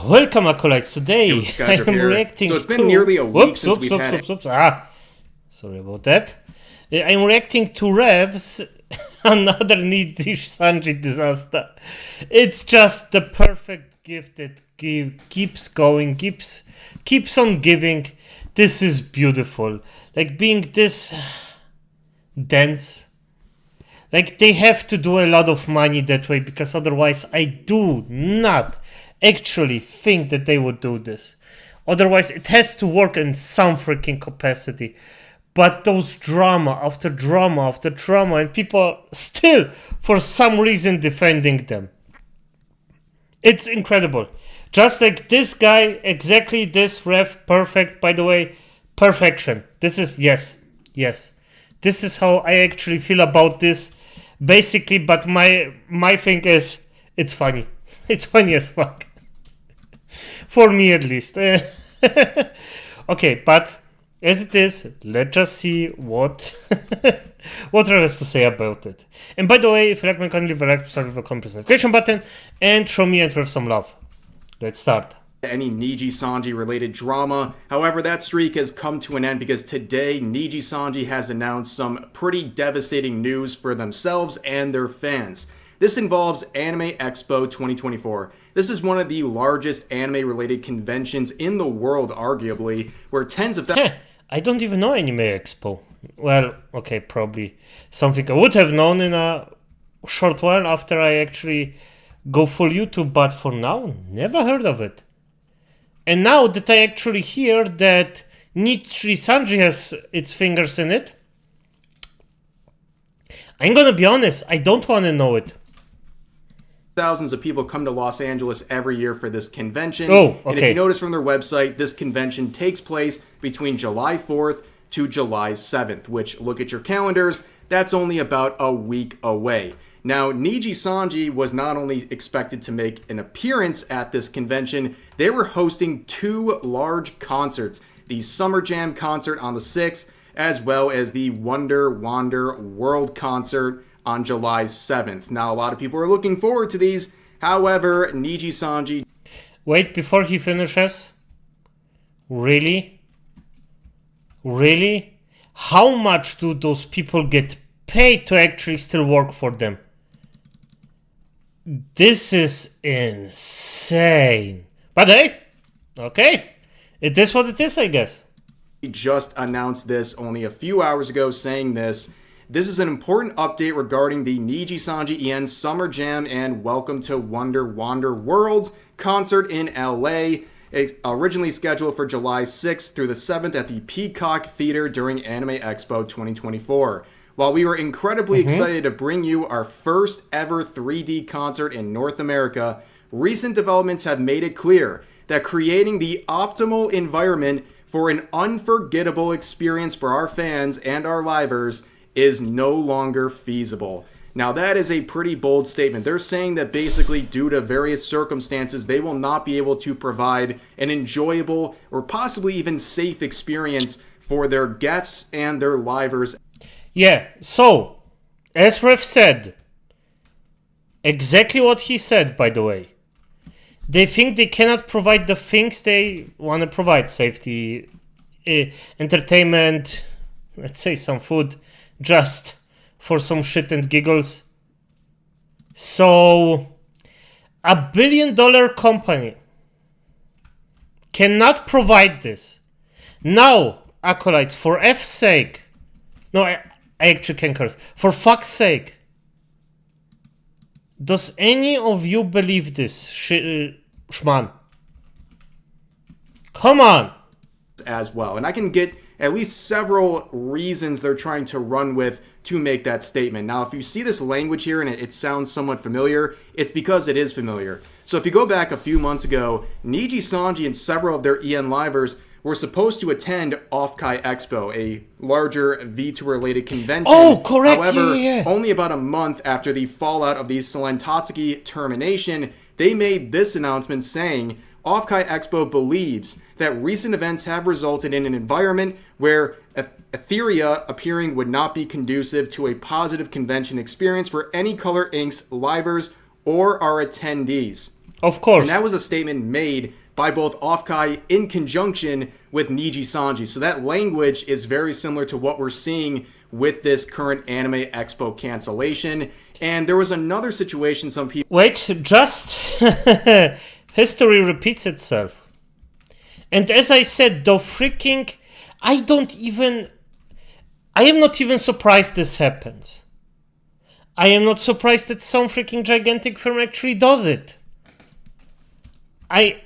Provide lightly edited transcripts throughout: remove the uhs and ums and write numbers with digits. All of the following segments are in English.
Welcome, Acolytes. Today You guys are I'm here. reacting So it's been to... nearly a week since we've had Sorry about that. I'm reacting to Rev's another Nijisanji Disaster. It's just the perfect gift that keeps going, keeps on giving. This is beautiful. Like being this dense. Like they have to do a lot of money that way because otherwise I do not actually think that they would do this. Otherwise it has to work in some freaking capacity. But those drama after drama after drama and people still for some reason defending them. It's incredible. Just like this guy, exactly this Rev, perfect, by the way, perfection. This is, yes. This is how I actually feel about this. Basically, but my thing is, it's funny. It's funny as fuck. For me at least. Okay, but as it is, let's just see what what Rev has to say about it. And by the way, if you like my content, leave a like, start with a comment, notification button, and show me and Rev some love. Let's start. Any Nijisanji related drama. However, that streak has come to an end because today Nijisanji has announced some pretty devastating news for themselves and their fans. This involves Anime Expo 2024. This is one of the largest anime related conventions in the world, arguably, where tens of thousands... I don't even know Anime Expo. Well, okay, probably something I would have known in a short while after I actually go full YouTube, but for now, never heard of it. And now that I actually hear that Nijisanji has its fingers in it, I'm gonna be honest, I don't want to know it. Thousands of people come to Los Angeles every year for this convention. Oh, okay. And if you notice from their website, this convention takes place between July 4th to July 7th, which, look at your calendars, that's only about a week away. Now, Nijisanji was not only expected to make an appearance at this convention, they were hosting two large concerts. The Summer Jam concert on the 6th, as well as the Wonder Wander World concert on July 7th. Now, a lot of people are looking forward to these. However, Nijisanji... Wait, before he finishes? Really? Really? How much do those people get paid to actually still work for them? This is insane. But hey, okay. It is what it is, I guess. He just announced this only a few hours ago, saying this. This is an important update regarding the Nijisanji EN Summer Jam and Welcome to Wonder Wander World concert in LA. It's originally scheduled for July 6th through the 7th at the Peacock Theater during Anime Expo 2024. While we were incredibly excited to bring you our first ever 3D concert in North America, recent developments have made it clear that creating the optimal environment for an unforgettable experience for our fans and our livers is no longer feasible. Now that is a pretty bold statement. They're saying that basically due to various circumstances, they will not be able to provide an enjoyable or possibly even safe experience for their guests and their livers. Yeah, so, as Rev said, exactly what he said, by the way. They think they cannot provide the things they want to provide. Safety, entertainment, let's say some food, just for some shit and giggles. So, $1 billion company cannot provide this. Now, Acolytes, for F's sake, no, I actually can curse. For fuck's sake. Does any of you believe this, Schman? Come on. As well. And I can get at least several reasons they're trying to run with to make that statement. Now, if you see this language here and it sounds somewhat familiar, it's because it is familiar. So if you go back a few months ago, Nijisanji and several of their EN livers were supposed to attend Off-Kai Expo, a larger V2-related convention. Oh, correct. However, yeah. Only about a month after the fallout of the Selen Tatsuki termination, they made this announcement saying, Off-Kai Expo believes that recent events have resulted in an environment where Etheria appearing would not be conducive to a positive convention experience for any Color Inc.'s livers or our attendees. Of course. And that was a statement made by both Offkai in conjunction with Nijisanji. So that language is very similar to what we're seeing with this current Anime Expo cancellation. And there was another situation some people... Wait, just... history repeats itself. And as I said, though freaking... I am not even surprised this happens. I am not surprised that some freaking gigantic firm actually does it. I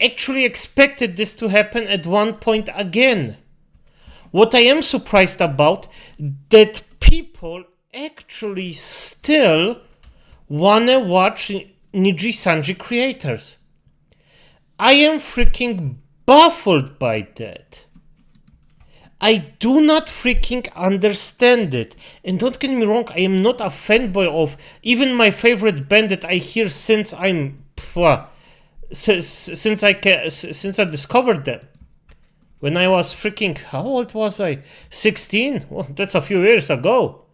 actually expected this to happen at one point again. What I am surprised about, that people actually still wanna watch Nijisanji creators. I am freaking baffled by that. I do not freaking understand it. And don't get me wrong, I am not a fanboy of even my favorite band that I hear since since I discovered them. When I was freaking, how old was I? 16? Well, that's a few years ago.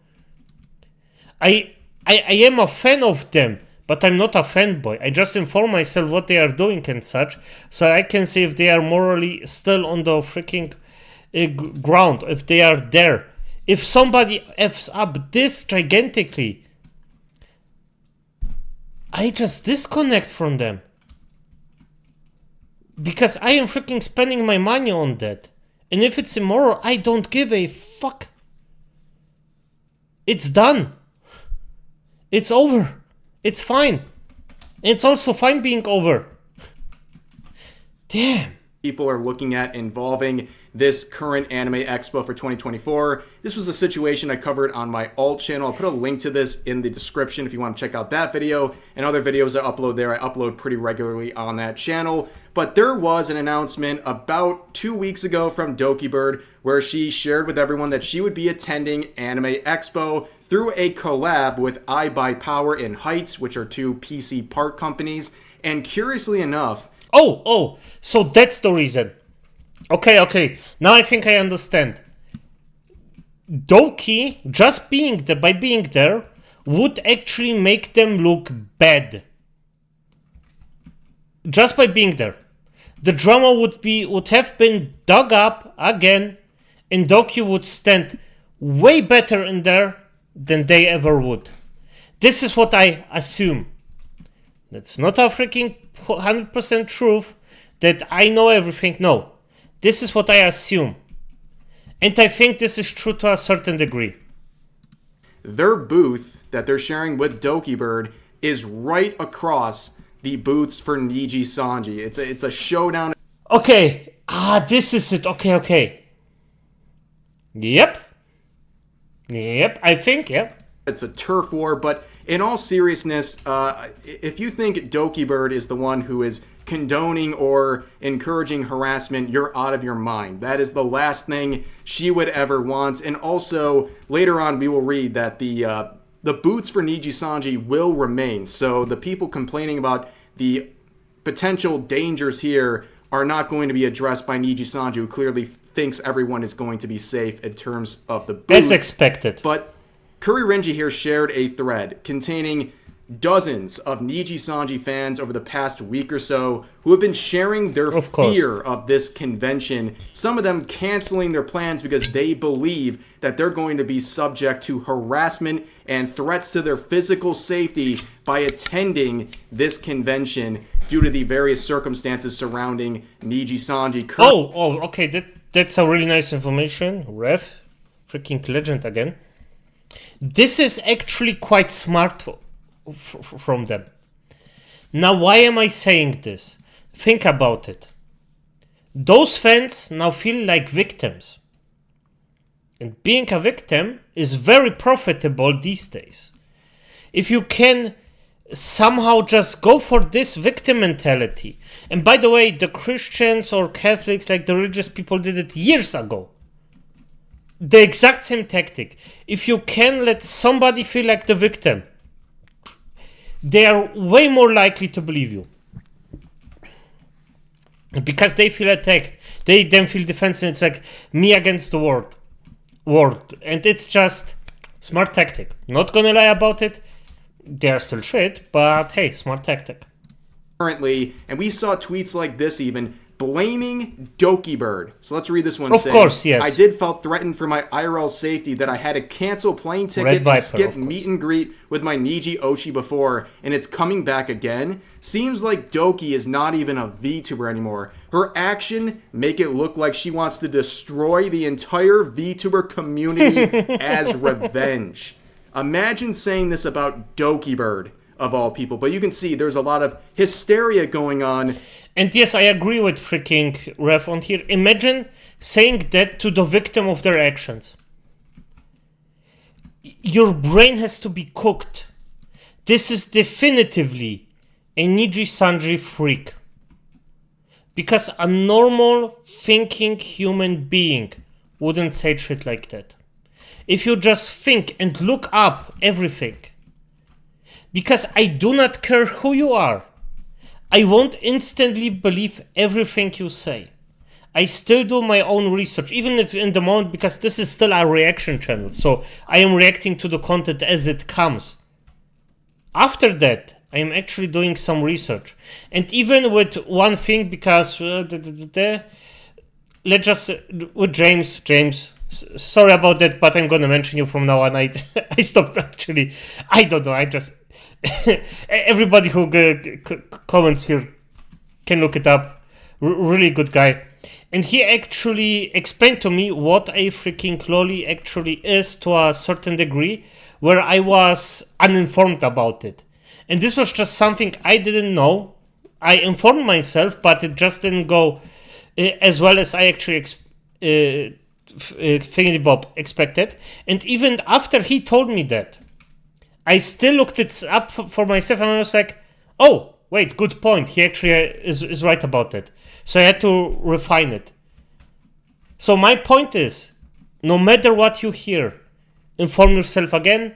I am a fan of them, but I'm not a fanboy. I just inform myself what they are doing and such, so I can see if they are morally still on the freaking ground, if they are there. If somebody F's up this gigantically, I just disconnect from them. Because I am freaking spending my money on that. And if it's immoral, I don't give a fuck. It's done. It's over. It's fine. It's also fine being over. Damn. People are looking at involving this current Anime Expo for 2024. This was a situation I covered on my alt channel. I'll put a link to this in the description if you want to check out that video and other videos I upload there. I upload pretty regularly on that channel. But there was an announcement about 2 weeks ago from Dokibird where she shared with everyone that she would be attending Anime Expo through a collab with iBuyPower and Heights, which are two PC part companies. And curiously enough... Oh, so that's the reason. Okay. Now I think I understand. Doki, just by being there, would actually make them look bad. Just by being there. The drama would have been dug up again, and Doki would stand way better in there than they ever would. This is what I assume. That's not a freaking 100% truth that I know everything. No. This is what I assume. And I think this is true to a certain degree. Their booth that they're sharing with Dokibird is right across the booths for Nijisanji. It's a showdown. Okay. This is it. Okay. Yep. I think, yep. It's a turf war, but in all seriousness, if you think Dokibird is the one who is condoning or encouraging harassment, you're out of your mind. That is the last thing she would ever want. And also, later on, we will read that the boots for Nijisanji will remain. So the people complaining about the potential dangers here are not going to be addressed by Nijisanji, who clearly thinks everyone is going to be safe in terms of the boots. As expected. But Kurirenji here shared a thread containing dozens of Nijisanji fans over the past week or so who have been sharing their fear of this convention, some of them canceling their plans because they believe that they're going to be subject to harassment and threats to their physical safety by attending this convention due to the various circumstances surrounding Nijisanji. Okay, that's a really nice information. Ref, freaking legend again. This is actually quite smart from them. Now, why am I saying this? Think about it. Those fans now feel like victims. And being a victim is very profitable these days. If you can somehow just go for this victim mentality. And by the way, the Christians or Catholics, like the religious people, did it years ago. The exact same tactic. If you can let somebody feel like the victim, they are way more likely to believe you. Because they feel attacked. They then feel defensive. It's like me against the world. And it's just smart tactic. Not gonna lie about it. They are still shit, but hey, smart tactic. currently, and we saw tweets like this even blaming Doki Bird. So let's read this one. Of course, yes. I did felt threatened for my IRL safety that I had to cancel plane ticket and skip meet and greet with my Niji Oshi before, and it's coming back again. Seems like Doki is not even a VTuber anymore. Her action make it look like she wants to destroy the entire VTuber community as revenge. Imagine saying this about Doki Bird, of all people. But you can see there's a lot of hysteria going on. And yes, I agree with freaking Ref on here. Imagine saying that to the victim of their actions. Your brain has to be cooked. This is definitively a Nijisanji freak. Because a normal thinking human being wouldn't say shit like that. If you just think and look up everything. Because I do not care who you are. I won't instantly believe everything you say. I still do my own research, even if in the moment, because this is still a reaction channel. So I am reacting to the content as it comes. After that, I am actually doing some research. And even with one thing, because let's just, with James, sorry about that, but I'm gonna mention you from now on. I stopped actually. I don't know. I just everybody who comments here can look it up. Really good guy, and he actually explained to me what a freaking lolly actually is to a certain degree, where I was uninformed about it, and this was just something I didn't know. I informed myself, but it just didn't go as well as I actually Thingy Bob expected. And even after he told me that, I still looked it up for myself, and I was like, oh, wait, good point. He actually is right about that. So I had to refine it. So my point is, no matter what you hear, inform yourself again.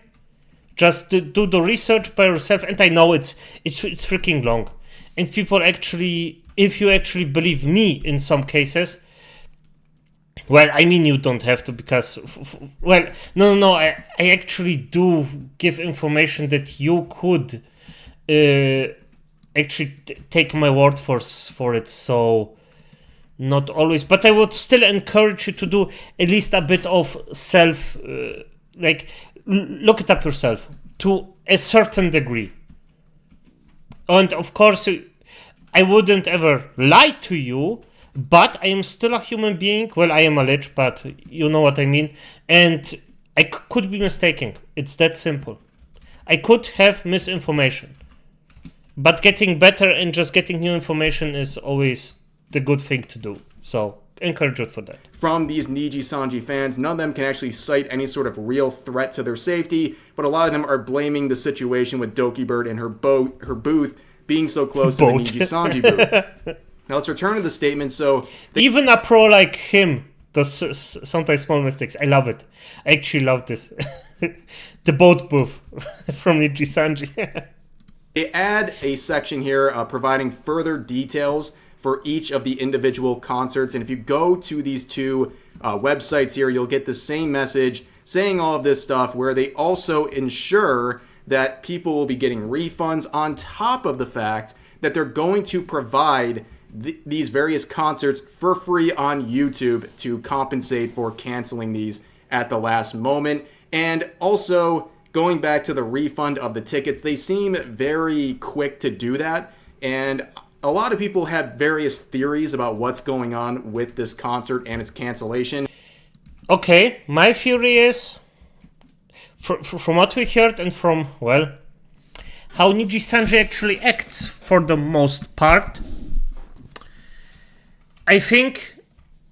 Just do the research by yourself. And I know it's freaking long. And people actually, if you actually believe me in some cases, well, I mean, you don't have to, because, well, no, I actually do give information that you could actually take my word for it, so not always, but I would still encourage you to do at least a bit of self, look it up yourself, to a certain degree. And of course, I wouldn't ever lie to you, but I am still a human being. Well, I am a lich, but you know what I mean. And I could be mistaken. It's that simple. I could have misinformation. But getting better and just getting new information is always the good thing to do. So, encourage you for that. From these Nijisanji fans, none of them can actually cite any sort of real threat to their safety, but a lot of them are blaming the situation with Doki Bird and her booth being so close to the Nijisanji booth. Now let's return to the statement. So even a pro like him does sometimes small mistakes. I love it. I actually love this. The boat booth from Nijisanji. They add a section here providing further details for each of the individual concerts. And if you go to these two websites here, you'll get the same message saying all of this stuff, where they also ensure that people will be getting refunds on top of the fact that they're going to provide these various concerts for free on YouTube to compensate for canceling these at the last moment. And also, going back to the refund of the tickets, they seem very quick to do that. And a lot of people have various theories about what's going on with this concert and its cancellation. Okay, my theory is, from what we heard and from, well, how Nijisanji actually acts for the most part, I think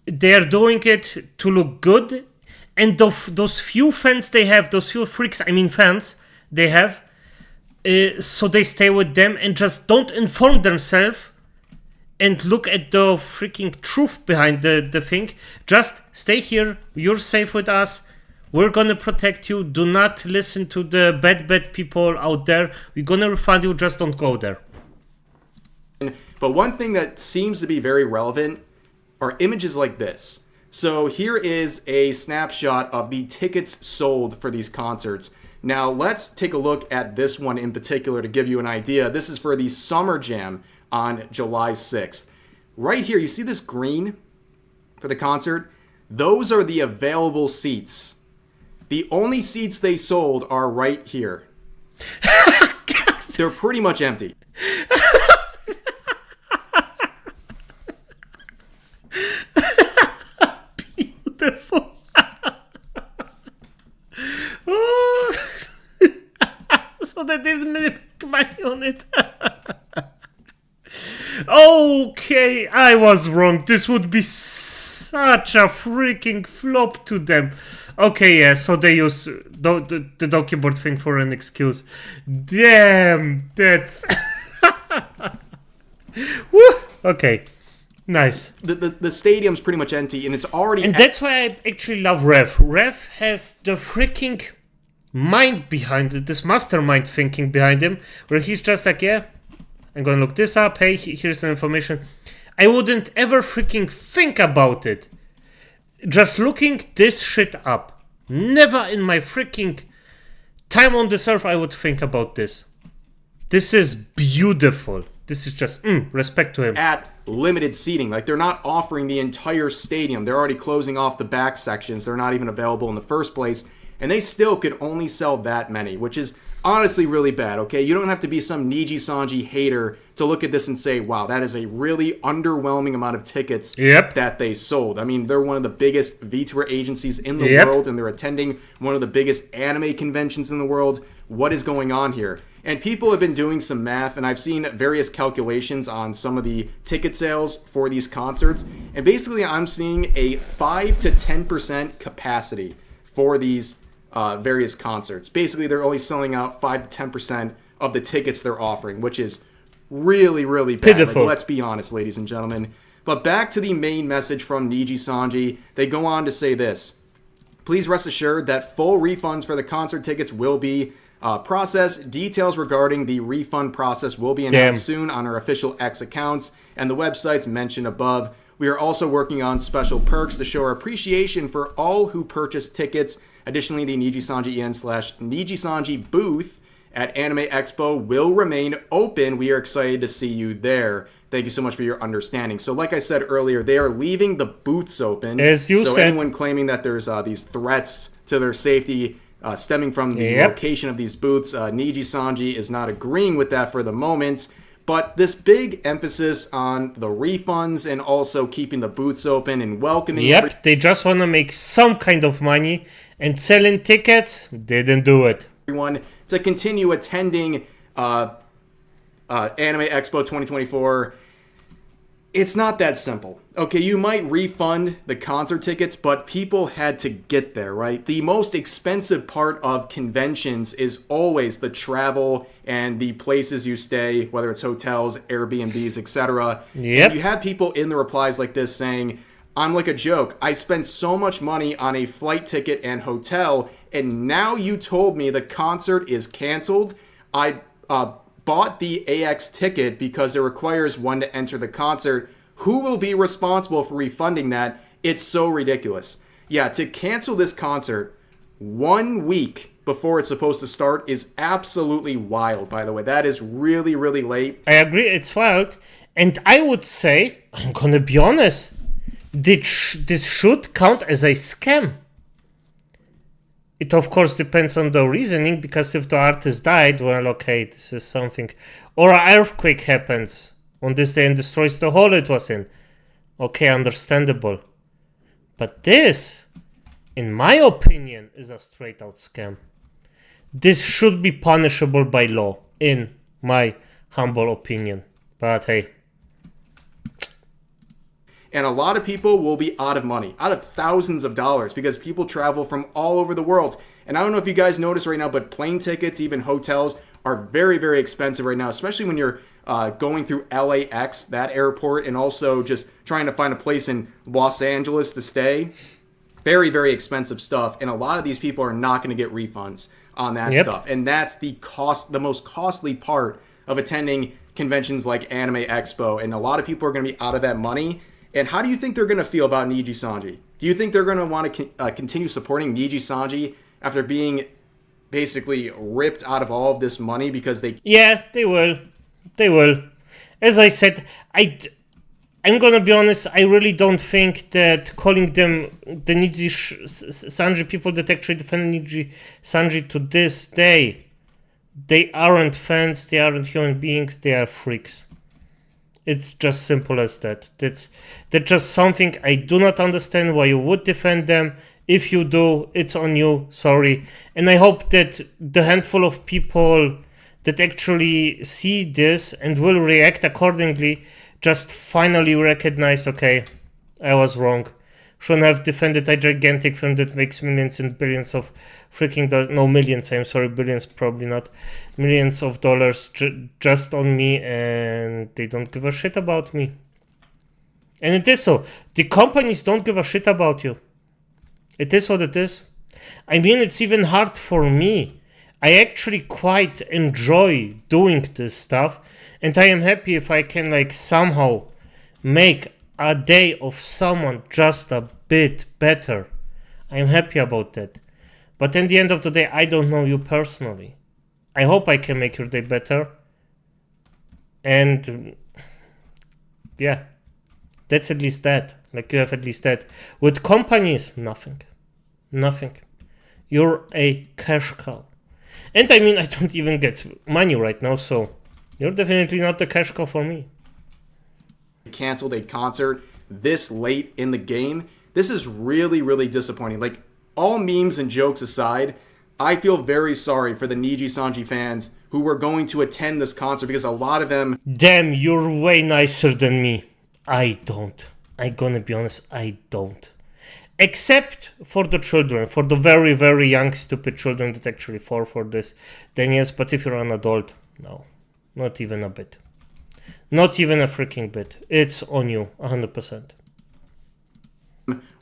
they are doing it to look good, and those few fans they have, those few freaks, I mean fans they have, so they stay with them and just don't inform themselves and look at the freaking truth behind the thing. Just stay here, you're safe with us, we're gonna protect you, do not listen to the bad people out there, we're gonna refund you, just don't go there. But one thing that seems to be very relevant are images like this. So here is a snapshot of the tickets sold for these concerts. Now let's take a look at this one in particular to give you an idea. This is for the Summer Jam on July 6th. Right here, you see this green for the concert? Those are the available seats. The only seats they sold are right here. They're pretty much empty. Beautiful. So they didn't make money on it. Okay, I was wrong. This would be such a freaking flop to them. Okay, yeah, so they used the docuboard thing for an excuse. Damn, that's... Woo! Okay, nice. The stadium's pretty much empty, and it's already... And that's why I actually love Rev. Rev has the freaking mind behind it, this mastermind thinking behind him, where he's just like, yeah, I'm gonna look this up, hey, here's the information. I wouldn't ever freaking think about it. Just looking this shit up. Never in my freaking time on this earth I would think about this. This is beautiful. This is just, respect to him. At limited seating. Like, they're not offering the entire stadium. They're already closing off the back sections. They're not even available in the first place. And they still could only sell that many, which is honestly really bad, okay? You don't have to be some Nijisanji hater to look at this and say, wow, that is a really underwhelming amount of tickets that they sold. I mean, they're one of the biggest VTuber agencies in the world, and they're attending one of the biggest anime conventions in the world. What is going on here? And people have been doing some math, and I've seen various calculations on some of the ticket sales for these concerts. And basically, I'm seeing a 5 to 10% capacity for these various concerts. Basically, they're only selling out 5 to 10% of the tickets they're offering, which is really, really bad. Like, let's be honest, ladies and gentlemen. But back to the main message from Nijisanji. They go on to say this. Please rest assured that full refunds for the concert tickets will be processed. Details regarding the refund process will be announced soon on our official X accounts and the websites mentioned above. We are also working on special perks to show our appreciation for all who purchase tickets. Additionally, the Nijisanji Nijisanji booth at Anime Expo will remain open. We are excited to see you there. Thank you so much for your understanding. So like I said earlier, they are leaving the booths open. As you said. Anyone claiming that there's these threats to their safety stemming from the location of these booths, Nijisanji is not agreeing with that for the moment. But this big emphasis on the refunds and also keeping the booths open and welcoming... They just want to make some kind of money, and selling tickets didn't do it. Everyone to continue attending Anime Expo 2024. It's not that simple. Okay, you might refund the concert tickets, but people had to get there, right? The most expensive part of conventions is always the travel and the places you stay, whether it's hotels, Airbnbs, etc. And you have people in the replies like this saying, I'm like a joke. I spent so much money on a flight ticket and hotel, and now you told me the concert is canceled. I bought the AX ticket because it requires one to enter the concert. Who will be responsible for refunding that? It's so ridiculous. Yeah, to cancel this concert 1 week before it's supposed to start is absolutely wild, by the way. That is really, really late. I agree, it's wild. And I would say, I'm gonna be honest, this should count as a scam. It of course depends on the reasoning, because if the artist died, well, okay, this is something. Or an earthquake happens on this day and destroys the hole it was in. Okay, understandable. But this, in my opinion, is a straight out scam. This should be punishable by law, in my humble opinion. But hey. And a lot of people will be out of money, out of thousands of dollars, because people travel from all over the world. And I don't know if you guys notice right now, but plane tickets, even hotels, are very, very expensive right now, especially when you're going through LAX, that airport, and also just trying to find a place in Los Angeles to stay. Very, very expensive stuff. And a lot of these people are not going to get refunds on that stuff. And that's the most costly part of attending conventions like Anime Expo. And a lot of people are going to be out of that money. And how do you think they're going to feel about Nijisanji? Do you think they're going to want to continue supporting Nijisanji after being basically ripped out of all of this money because they... Yeah, they will. They will. as I said, I'm gonna be honest, I really don't think that calling them the Nijisanji people that actually defend Nijisanji to this day, they aren't fans, they aren't human beings, they are freaks. It's just simple as that. That's just something I do not understand why you would defend them. If you do, it's on you, sorry. And I hope that the handful of people that actually see this and will react accordingly just finally recognize, okay, I was wrong. Shouldn't have defended a gigantic film that makes millions and billions of freaking dollars. No, millions, I'm sorry, billions, probably not. Millions of dollars just on me, and they don't give a shit about me. And it is so. The companies don't give a shit about you. It is what it is. I mean, it's even hard for me. I actually quite enjoy doing this stuff, and I am happy if I can like somehow make a day of someone just a bit better. I'm happy about that. But at the end of the day, I don't know you personally. I hope I can make your day better. And yeah, that's at least that. Like you have at least that. With companies, nothing. Nothing. You're a cash cow. And I mean, I don't even get money right now, so you're definitely not the cash cow for me. Canceled a concert this late in the game. This is really, really disappointing. Like, all memes and jokes aside, I feel very sorry for the Nijisanji fans who were going to attend this concert because a lot of them... Damn, you're way nicer than me. I don't. I'm gonna be honest, I don't. Except for the children, for the very, very young, stupid children that actually fall for this. Then yes, but if you're an adult, no. Not even a bit. Not even a freaking bit. It's on you, 100%.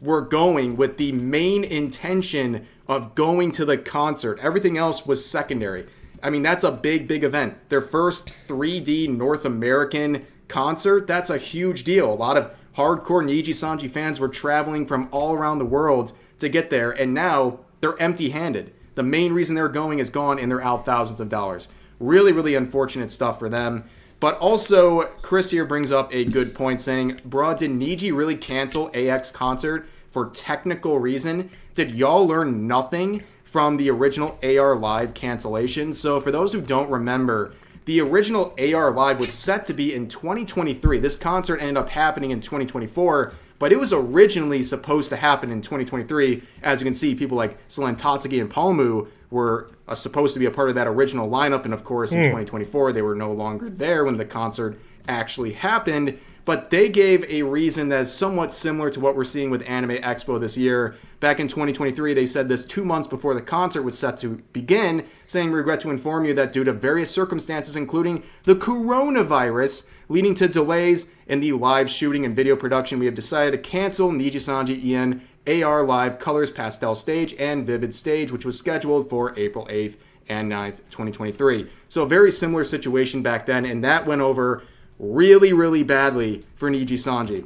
Were going with the main intention of going to the concert. Everything else was secondary. I mean, that's a big, big event. Their first 3D North American concert, that's a huge deal. A lot of hardcore Nijisanji fans were traveling from all around the world to get there, and now they're empty-handed. The main reason they're going is gone, and they're out thousands of dollars. Really, really unfortunate stuff for them. But also, Chris here brings up a good point saying, bruh, did Niji really cancel AX concert for technical reason? Did y'all learn nothing from the original AR Live cancellation? So for those who don't remember, the original AR Live was set to be in 2023. This concert ended up happening in 2024, but it was originally supposed to happen in 2023. As you can see, people like Selen Tatsuki and Palmu were supposed to be a part of that original lineup, and of course in 2024 they were no longer there when the concert actually happened. But they gave a reason that's somewhat similar to what we're seeing with Anime Expo this year. Back in 2023, they said this 2 months before the concert was set to begin, saying, "We regret to inform you that due to various circumstances, including the coronavirus, leading to delays in the live shooting and video production, we have decided to cancel Nijisanji Ian AR Live Colors Pastel Stage and Vivid Stage, which was scheduled for April 8th and 9th, 2023. So a very similar situation back then, and that went over really, really badly for Nijisanji.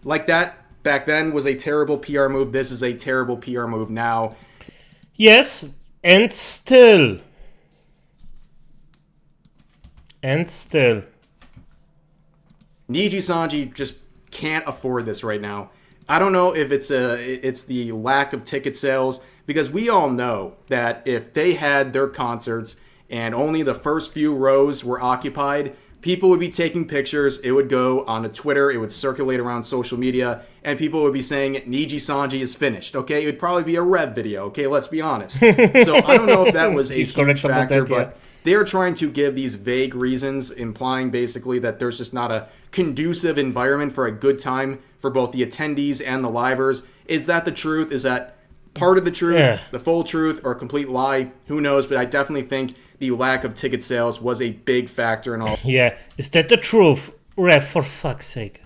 Like that, back then, was a terrible PR move. This is a terrible PR move now. Yes, and still. Nijisanji just can't afford this right now. I don't know if it's the lack of ticket sales, because we all know that if they had their concerts and only the first few rows were occupied, people would be taking pictures, it would go on to Twitter, it would circulate around social media, and people would be saying, Nijisanji is finished, okay? It would probably be a Rev video, okay? Let's be honest. So I don't know if that was a huge factor, but they're trying to give these vague reasons, implying basically that there's just not a conducive environment for a good time for both the attendees and the livers. Is that the truth? Is that part of the truth, the full truth, or a complete lie? Who knows? But I definitely think the lack of ticket sales was a big factor in all. Yeah, is that the truth? Rev, for fuck's sake.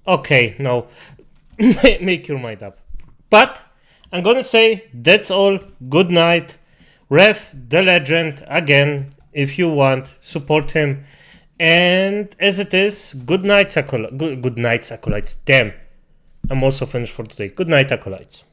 Okay, no. Make your mind up. But I'm gonna say that's all. Good night. Rev, the legend, again, if you want, support him. And as it is, good night, Acolytes. Damn. I'm also finished for today. Good night, Acolytes.